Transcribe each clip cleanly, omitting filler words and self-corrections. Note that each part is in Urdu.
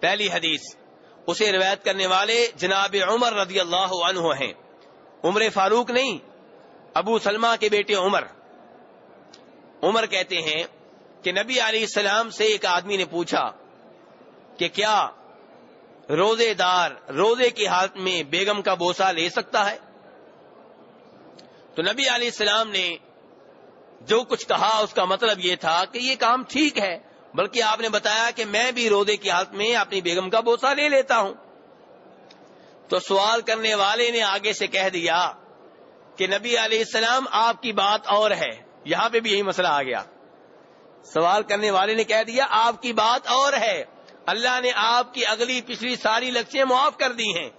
پہلی حدیث اسے روایت کرنے والے جناب عمر رضی اللہ عنہ ہیں، عمر فاروق نہیں، ابو سلمہ کے بیٹے عمر۔ عمر کہتے ہیں کہ نبی علیہ السلام سے ایک آدمی نے پوچھا کہ کیا روزے دار روزے کی حالت میں بیگم کا بوسہ لے سکتا ہے؟ تو نبی علیہ السلام نے جو کچھ کہا اس کا مطلب یہ تھا کہ یہ کام ٹھیک ہے، بلکہ آپ نے بتایا کہ میں بھی روزے کی حالت میں اپنی بیگم کا بوسہ لے لیتا ہوں۔ تو سوال کرنے والے نے آگے سے کہہ دیا کہ نبی علیہ السلام آپ کی بات اور ہے۔ یہاں پہ بھی یہی مسئلہ آ گیا، سوال کرنے والے نے کہہ دیا آپ کی بات اور ہے، اللہ نے آپ کی اگلی پچھلی ساری لغزشیں معاف کر دی ہیں۔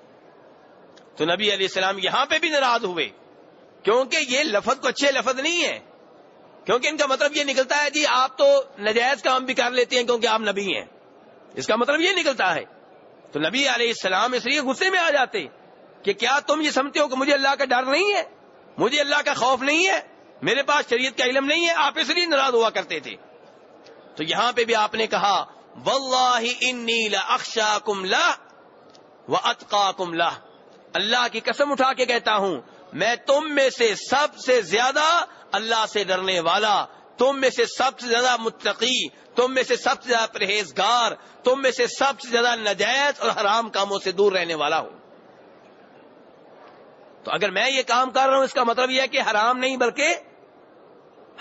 تو نبی علیہ السلام یہاں پہ بھی ناراض ہوئے، کیونکہ یہ لفظ کو اچھے لفظ نہیں ہے، کیونکہ ان کا مطلب یہ نکلتا ہے جی آپ تو ناجائز کام بھی کر لیتے ہیں کیونکہ آپ نبی ہیں، اس کا مطلب یہ نکلتا ہے۔ تو نبی علیہ السلام اس لیے غصے میں آ جاتے کہ کیا تم یہ سمجھتے ہو کہ مجھے اللہ کا ڈر نہیں ہے، مجھے اللہ کا خوف نہیں ہے، میرے پاس شریعت کا علم نہیں ہے، آپ اس لیے ناراض ہوا کرتے تھے۔ تو یہاں پہ بھی آپ نے کہا واللہ انی لاخشاکم لہ واتقاکم لہ، اللہ کی قسم اٹھا کے کہتا ہوں میں تم میں سے سب سے زیادہ اللہ سے ڈرنے والا، تم میں سے سب سے زیادہ متقی، تم میں سے سب سے زیادہ پرہیزگار، تم میں سے سب سے زیادہ ناجائز اور حرام کاموں سے دور رہنے والا ہوں۔ تو اگر میں یہ کام کر رہا ہوں اس کا مطلب یہ ہے کہ حرام نہیں بلکہ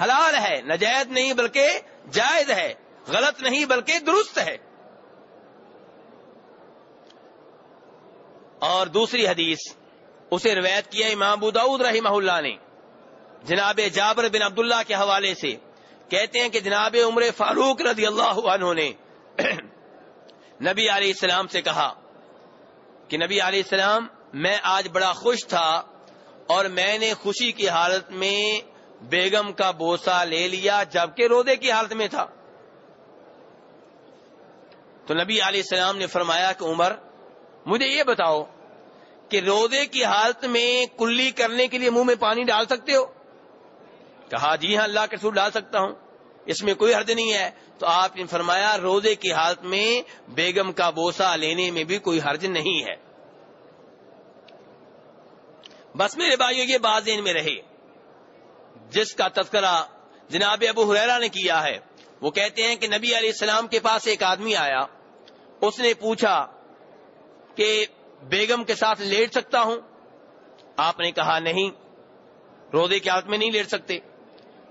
حلال ہے، ناجائز نہیں بلکہ جائز ہے، غلط نہیں بلکہ درست ہے۔ اور دوسری حدیث اسے روایت کیا امام ابو داؤد رحمہ اللہ نے جناب جابر بن عبداللہ کے حوالے سے، کہتے ہیں کہ جناب عمر فاروق رضی اللہ عنہ نے نبی علیہ السلام سے کہا کہ نبی علیہ السلام میں آج بڑا خوش تھا اور میں نے خوشی کی حالت میں بیگم کا بوسہ لے لیا جبکہ روزے کی حالت میں تھا۔ تو نبی علیہ السلام نے فرمایا کہ عمر مجھے یہ بتاؤ کہ روزے کی حالت میں کلی کرنے کے لیے منہ میں پانی ڈال سکتے ہو؟ کہا جی ہاں اللہ کے رسول ڈال سکتا ہوں، اس میں کوئی حرج نہیں ہے۔ تو آپ نے فرمایا روزے کی حالت میں بیگم کا بوسہ لینے میں بھی کوئی حرج نہیں ہے۔ بس میرے بھائیوں یہ بات ذہن میں رہے، جس کا تذکرہ جناب ابو ہریرہ نے کیا ہے، وہ کہتے ہیں کہ نبی علیہ السلام کے پاس ایک آدمی آیا، اس نے پوچھا کہ بیگم کے ساتھ لیٹ سکتا ہوں؟ آپ نے کہا نہیں، روزے کی حالت میں نہیں لیٹ سکتے۔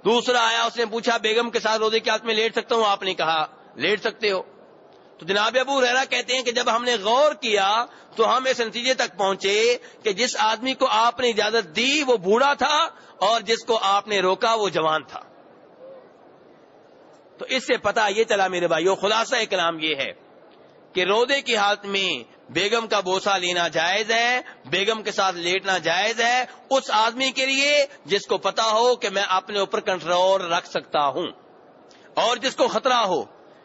دوسرا آیا، اس نے پوچھا بیگم کے ساتھ روزے کی حالت میں لیٹ سکتا ہوں؟ آپ نے کہا لیٹ سکتے ہو۔ تو جناب ابو ہریرہ کہتے ہیں کہ جب ہم نے غور کیا تو ہم اس نتیجے تک پہنچے کہ جس آدمی کو آپ نے اجازت دی وہ بوڑھا تھا اور جس کو آپ نے روکا وہ جوان تھا۔ تو اس سے پتہ یہ چلا میرے بھائیو، خلاصہ کلام یہ ہے کہ روزے کی حالت میں بیگم کا بوسہ لینا جائز ہے، بیگم کے ساتھ لیٹنا جائز ہے اس آدمی کے لیے جس کو پتا ہو کہ میں اپنے اوپر کنٹرول رکھ سکتا ہوں، اور جس کو خطرہ ہو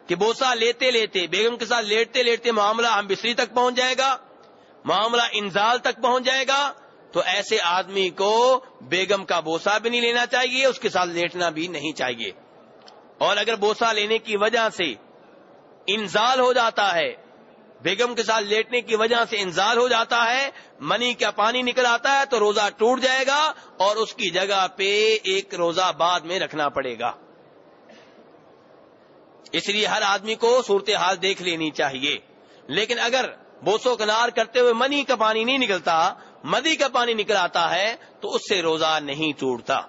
کہ بوسہ لیتے لیتے بیگم کے ساتھ لیٹتے لیٹتے معاملہ ہم بستری تک پہنچ جائے گا، معاملہ انزال تک پہنچ جائے گا، تو ایسے آدمی کو بیگم کا بوسہ بھی نہیں لینا چاہیے، اس کے ساتھ لیٹنا بھی نہیں چاہیے۔ اور اگر بوسہ لینے کی وجہ سے انزال ہو جاتا ہے، بیگم کے ساتھ لیٹنے کی وجہ سے انزال ہو جاتا ہے، منی کا پانی نکل آتا ہے، تو روزہ ٹوٹ جائے گا اور اس کی جگہ پہ ایک روزہ بعد میں رکھنا پڑے گا۔ اس لیے ہر آدمی کو صورتحال دیکھ لینی چاہیے۔ لیکن اگر بوسو کنار کرتے ہوئے منی کا پانی نہیں نکلتا، مدی کا پانی نکل آتا ہے، تو اس سے روزہ نہیں ٹوٹتا۔